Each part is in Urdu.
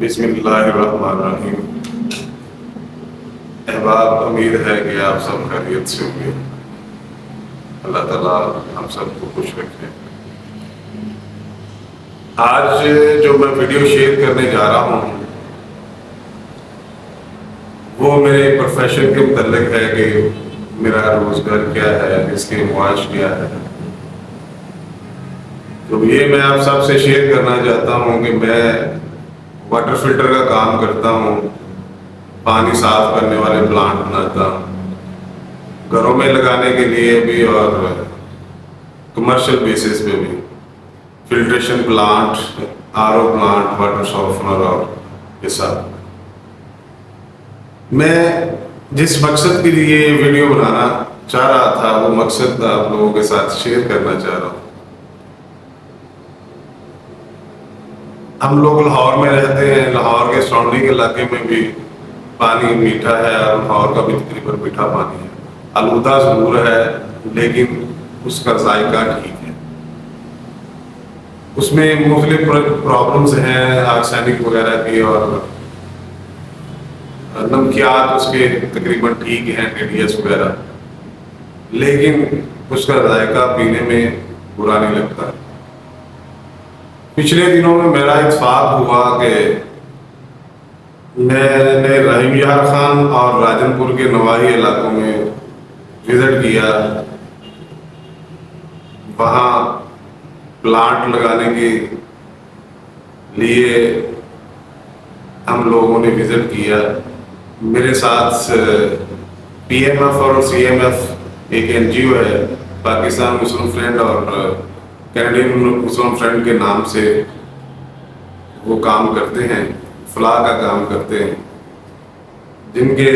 بسم اللہ الرحمن الرحیم۔ احباب، امید ہے کہ آپ سب خیریت سے ہوں گے۔ اللہ تعالیٰ ہم سب کو خوش رکھے۔ آج جو میں ویڈیو شیئر کرنے جا رہا ہوں وہ میرے پروفیشن کے متعلق ہے کہ میرا روزگار کیا ہے، اس کے معاش کیا ہے۔ تو یہ میں آپ سب سے شیئر کرنا چاہتا ہوں کہ میں واٹر فلٹر کا کام کرتا ہوں، پانی صاف کرنے والے پلانٹ بناتا ہوں، گھروں میں لگانے کے لیے بھی اور کمرشل بیسس پہ بھی، filtration plant, R O plant, water softener اور یہ سب۔ میں جس مقصد کے لیے یہ ویڈیو بنانا چاہ رہا تھا وہ مقصد آپ لوگوں کے ساتھ شیئر کرنا چاہ رہا ہوں۔ ہم لوگ لاہور میں رہتے ہیں، لاہور کے سراؤنڈنگ علاقے میں بھی پانی میٹھا ہے اور لاہور کا بھی تقریباً میٹھا پانی ہے، آلودہ ضرور ہے لیکن اس کا ذائقہ ٹھیک ہے۔ اس میں مختلف پرابلمس ہیں آرسینک وغیرہ کی، اور نمکیات اس کے تقریباً ٹھیک ہیں، ٹیڈیس وغیرہ، لیکن اس کا ذائقہ پینے میں برا نہیں لگتا۔ پچھلے دنوں میں میرا اتفاق ہوا کہ میں نے رحیم یار خان اور راجن پور کے نواحی علاقوں میں وزٹ کیا۔ وہاں پلانٹ لگانے کے لیے ہم لوگوں نے وزٹ کیا۔ میرے ساتھ پی ایم ایف اور سی ایم ایف ایک این جی او ہے، پاکستان مسلم فرینڈ اور کینیڈین مسلم فرینڈ کے نام سے وہ کام کرتے ہیں، فلاح کا کام کرتے ہیں، جن کے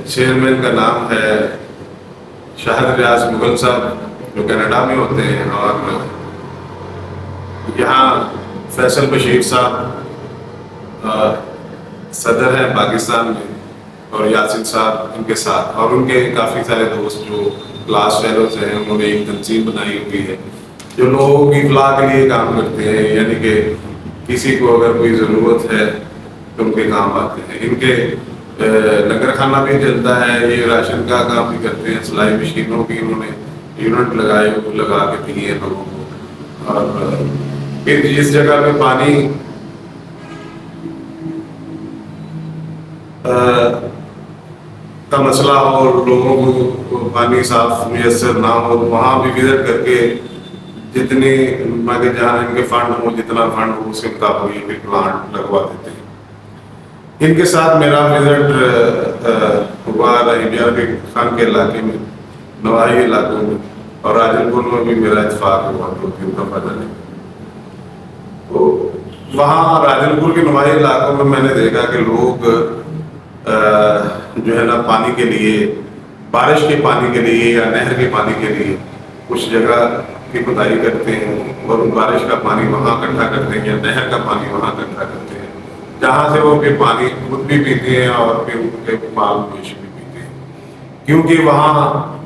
چیئرمین کا نام ہے شاہد ریاض مغل صاحب، جو کینیڈا میں ہوتے ہیں، اور یہاں فیصل بشیر صاحب صدر ہیں پاکستان میں، اور یاسین صاحب ان کے ساتھ، اور ان کے کافی سارے دوست جو کلاس فیلوز ہیں۔ انہوں نے ایک تنظیم بنائی ہوئی ہے جو لوگوں کی فلاح کے لیے کام کرتے ہیں، یعنی کہ کسی کو اگر کوئی ضرورت ہے تو ان کے کام آتے ہیں۔ ان کے لنگر خانہ بھی چلتا ہے، یہ راشن کا کام بھی کرتے ہیں، سلائی مشینوں کی انہوں نے یونٹ لگا کے دیے ہیں لوگوں کو۔ اور پھر جس جگہ پہ پانی کا مسئلہ ہو اور لوگوں کو پانی صاف میسر نہ ہو، وہاں بھی وزٹ کر کے جتنی مگر جہاں ان کے فنڈ ہو، جتنا فنڈ ہو اس کے مطابق یہ بھی پلانٹ لگوا دیتے ہیں۔ ان کے ساتھ میرا وزٹ ہوا رحیم یار خان کے علاقے میں، نواحی علاقوں میں، اور راجن پور میں بھی میرا اتفاق ہوا 2-3 دفعہ جانے کا۔ تو وہاں راجن پور کے نواحی علاقوں میں میں نے دیکھا کہ لوگ جو ہے نا پانی کے لیے، بارش کے پانی کے لیے یا نہر کے پانی کے لیے کچھ جگہ کی کھدائی کرتے ہیں اور بارش کا پانی وہاں اکٹھا کرتے ہیں یا نہر کا پانی وہاں اکٹھا کرتے ہیں، جہاں سے وہ پھر پانی خود بھی پیتے ہیں اور پھر ان کے مال مویشی بھی پیتے ہیں، کیونکہ وہاں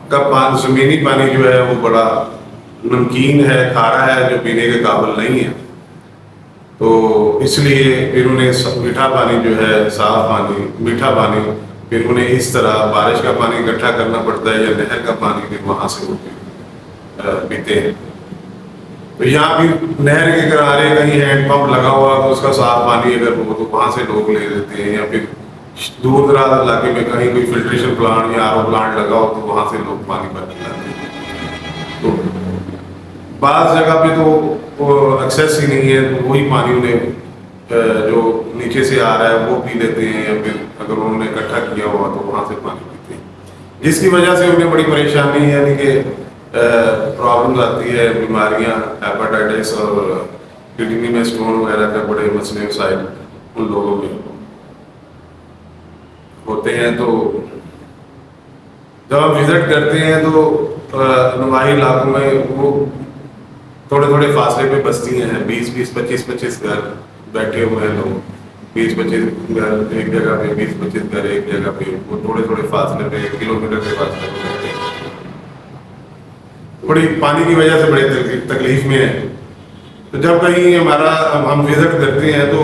کا پانی، زمینی پانی جو ہے وہ بڑا نمکین ہے، کھارا ہے، جو پینے کے قابل نہیں ہے۔ تو اس لیے پھر انہیں میٹھا پانی جو ہے، صاف پانی، میٹھا پانی، پھر انہیں اس طرح بارش کا پانی اکٹھا کرنا پڑتا ہے یا نہر کا پانی پھر وہاں سے وہ پیتے ہیں۔ تو یہاں پھر نہر کے کنارے کہیں ہینڈ پمپ لگا ہوا تو اس کا صاف پانی اگر ہو تو وہاں سے لوگ لے لیتے ہیں، یا پھر دور دراز علاقے میں کہیں کوئی فلٹریشن پلانٹ یا آر او پلانٹ لگا ہو تو وہاں سے لوگ پانی بھر کے لاتے ہیں۔ تو بعض جگہ پہ تو ایکسیس ہی نہیں ہے، تو وہی پانی انہیں جو نیچے سے آ رہا ہے وہ پی لیتے ہیں، یا پھر اگر انہوں نے اکٹھا کیا ہوا تو وہاں سے پانی پیتے ہیں، جس کی وجہ سے انہیں بڑی پریشانی، یعنی کہ پرابلمز آتی ہے، بیماریاں، ہیپاٹائٹس اور کڈنی میں اسٹون وغیرہ کے بڑے مسئلے مسائل ان لوگوں میں ہوتے ہیں۔ تو جب ہم وزٹ کرتے ہیں تو نواحی علاقوں میں وہ تھوڑے فاصلے پہ بستیاں ہیں، 20-25 گھر بیٹھے ہوئے ہیں لوگ، 20-25 گھر ایک جگہ پہ، 20-25 گھر ایک جگہ پہ، وہ تھوڑے فاصلے پہ، 1 کلومیٹر کے فاصلے پہ بیٹھے ہیں، بڑی پانی کی وجہ سے بڑی تکلیف میں ہے۔ تو جب کہیں ہم وزٹ کرتے ہیں تو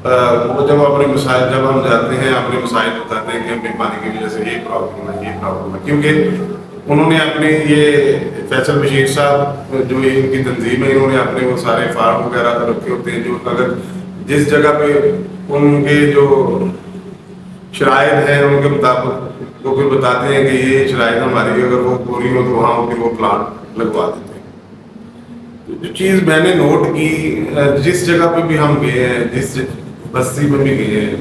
وہ جب اپنے مسائل جب ہم جاتے ہیں اپنے مسائل بتاتے ہیں کہ ہمیں پانی کی وجہ سے یہ پرابلم ہے یہ پرابلم ہے، کیونکہ انہوں نے اپنے یہ فیصل بشیر صاحب جو ان کی تنظیم ہے انہوں نے اپنے وہ سارے فارم وغیرہ رکھے ہوتے ہیں، جو اگر جس جگہ پہ ان کے جو شرائط ہیں ان کے مطابق وہ پھر بتاتے ہیں کہ یہ شرائط ہماری اگر وہ پوری ہو تو وہاں پھر وہ پلانٹ لگوا دیتے ہیں۔ جو چیز میں نے نوٹ کی، جس جگہ پہ بھی ہم گئے ہیں، جس بستی میں بھی گئے ہیں،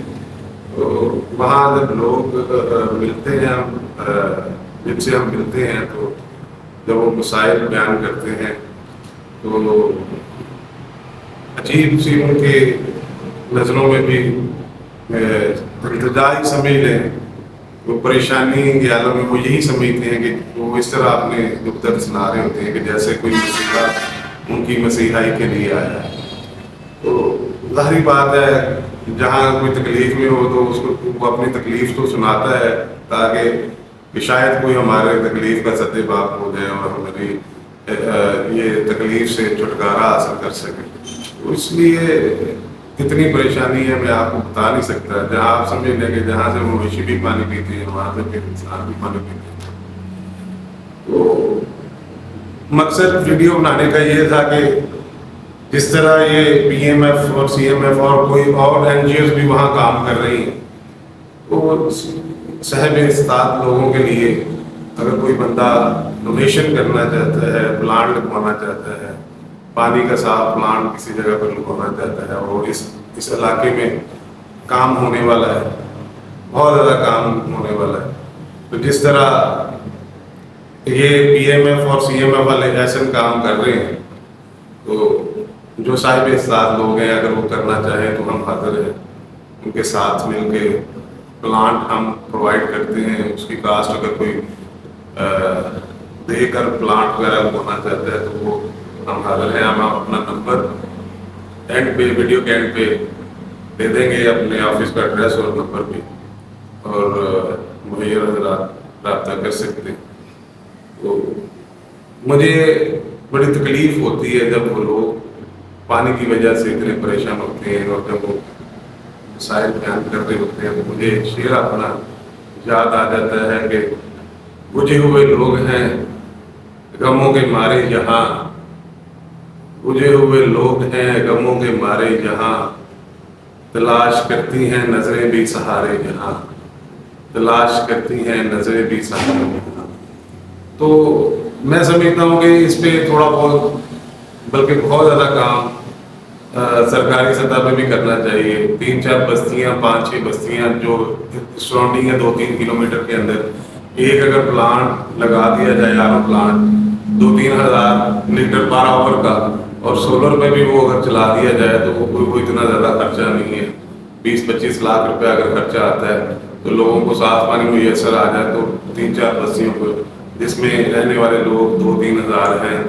تو وہاں جب لوگ ملتے ہیں جن سے ہم ملتے ہیں تو جب وہ مسائل بیان کرتے ہیں تو عجیب سی ان کے نظروں میں بھی التجائی سمجھ لیں، وہ پریشانی کے عالم میں وہ یہی سمجھتے ہیں کہ وہ اس طرح اپنے دکھ درد سنا رہے ہوتے ہیں کہ جیسے کوئی مسیحا ان کی مسیحائی کے لیے آیا ہے۔ تو ظاہری بات ہے جہاں کوئی تکلیف میں ہو تو اس کو وہ اپنی تکلیف تو سناتا ہے تاکہ کہ شاید کوئی ہمارے تکلیف کا سد باب ہو جائے اور ہماری یہ تکلیف سے چھٹکارا حاصل کر سکے۔ تو اس لیے کتنی پریشانی ہے میں آپ کو بتا نہیں سکتا، جہاں آپ سمجھ لیں کہ جہاں سے مویشی بھی پانی پیتے ہیں وہاں سے پھر انسان بھی پانی پیتے ہیں۔ تو مقصد ویڈیو بنانے کا یہ تھا کہ جس طرح یہ پی ایم ایف اور سی ایم ایف اور کوئی اور این جی اوز بھی وہاں کام کر رہی ہیں، تو صاحب استطاعت لوگوں کے لیے اگر کوئی بندہ ڈونیشن کرنا چاہتا ہے، پلانٹ لگوانا چاہتا ہے، پانی کا صاف پلانٹ کسی جگہ پر لگوانا چاہتا ہے اور اس علاقے میں کام ہونے والا ہے، بہت زیادہ کام ہونے والا ہے، تو جس طرح یہ پی ایم ایف اور سی ایم ایف والے ایسے کام کر رہے ہیں، تو جو صاحب استعداد لوگ ہیں اگر وہ کرنا چاہیں تو ہم حاضر ہیں، ان کے ساتھ مل کے پلانٹ ہم پرووائڈ کرتے ہیں۔ اس کی کاسٹ اگر کوئی دے کر پلانٹ وغیرہ لگوانا چاہتا ہے تو وہ ہم حاضر ہیں۔ ہم اپنا نمبر اینڈ پہ ویڈیو کے اینڈ پہ دے دیں گے، اپنے آفس کا ایڈریس اور نمبر بھی، اور مہیا حضرات رابطہ کر سکتے ہیں۔ تو مجھے بڑی تکلیف ہوتی ہے جب وہ لوگ پانی کی وجہ سے اتنے پریشان ہوتے ہیں اور جب وہ مسائل بیان کر رہے ہوتے ہیں تو مجھے شعر اپنا یاد آ جاتا ہے کہ بجھے ہوئے لوگ ہیں غموں کے مارے یہاں، بجھے ہوئے لوگ ہیں غموں کے مارے یہاں، تلاش کرتی ہیں نظریں بھی سہارے یہاں، تلاش کرتی ہیں نظریں بھی سہارے یہاں۔ تو میں سمجھتا ہوں کہ اس پہ تھوڑا بہت بلکہ بہت زیادہ کام سرکاری سطح پہ بھی کرنا چاہیے۔ 3-4 بستیاں 5-6 بستیاں جو سراؤنڈنگ ہے 2-3 کلومیٹر کے اندر، ایک اگر پلانٹ لگا دیا جائے آر او پلانٹ 2-3 ہزار لیٹر پر آور کا، اور سولر میں بھی وہ اگر چلا دیا جائے تو وہ اتنا زیادہ خرچہ نہیں ہے، 20-25 لاکھ روپے اگر خرچہ آتا ہے تو لوگوں کو صاف پانی میسر آ جائے تو 3-4 بستیوں کو جس میں رہنے والے لوگ 2-3 ہزار ہیں،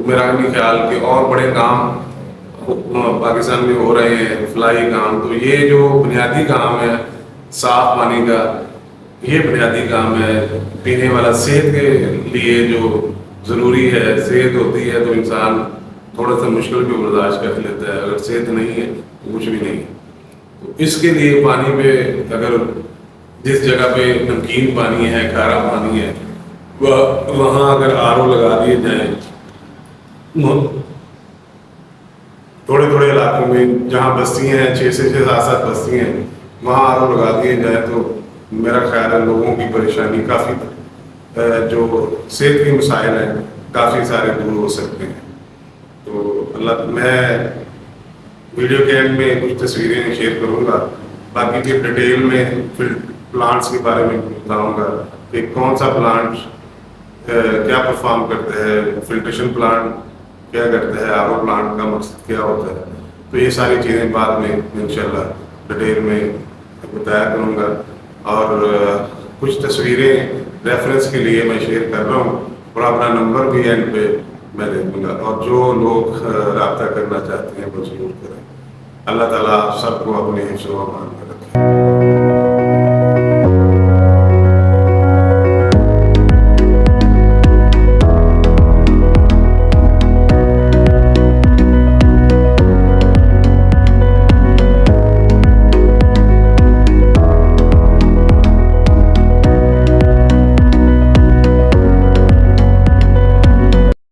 میرا نہیں خیال کہ اور بڑے کام پاکستان میں ہو رہے ہیں، فلاحی کام۔ تو یہ جو بنیادی کام ہے صاف پانی کا، یہ بنیادی کام ہے پینے والا، صحت کے لیے جو ضروری ہے۔ صحت ہوتی ہے تو انسان تھوڑا سا مشکل بھی برداشت کر لیتا ہے، اگر صحت نہیں ہے تو کچھ بھی نہیں ہے۔ تو اس کے لیے پانی پہ اگر جس جگہ پہ نمکین پانی ہے، کھارا پانی ہے، وہاں اگر آر او لگا دیے جائیں تھوڑے علاقوں میں جہاں بستیاں ہیں 6 سے 7 بستیاں ہیں، وہاں آر او لگا دیے جائیں تو میرا خیال ہے لوگوں کی پریشانی کافی جو صحت کے مسائل ہیں کافی سارے دور ہو سکتے ہیں۔ تو میں ویڈیو کے اینڈ میں کچھ تصویریں شیئر کروں گا، باقی کے ڈیٹیل میں پلانٹس کے بارے میں بتاؤں گا کہ کون سا پلانٹ کیا پرفارم کرتا ہے، فلٹریشن پلانٹ کیا کرتا ہے، آر او پلانٹ کا مقصد کیا ہوتا ہے۔ تو یہ ساری چیزیں بعد میں انشاءاللہ ڈیٹیل میں بتایا کروں گا، اور کچھ تصویریں ریفرنس کے لیے میں شیئر کر رہا ہوں، اور اپنا نمبر بھی اینڈ پہ میں دے دوں گا، اور جو لوگ رابطہ کرنا چاہتے ہیں وہ ضرور کریں۔ اللہ تعالیٰ آپ سب کو اپنے حفظ و امان میں رکھے۔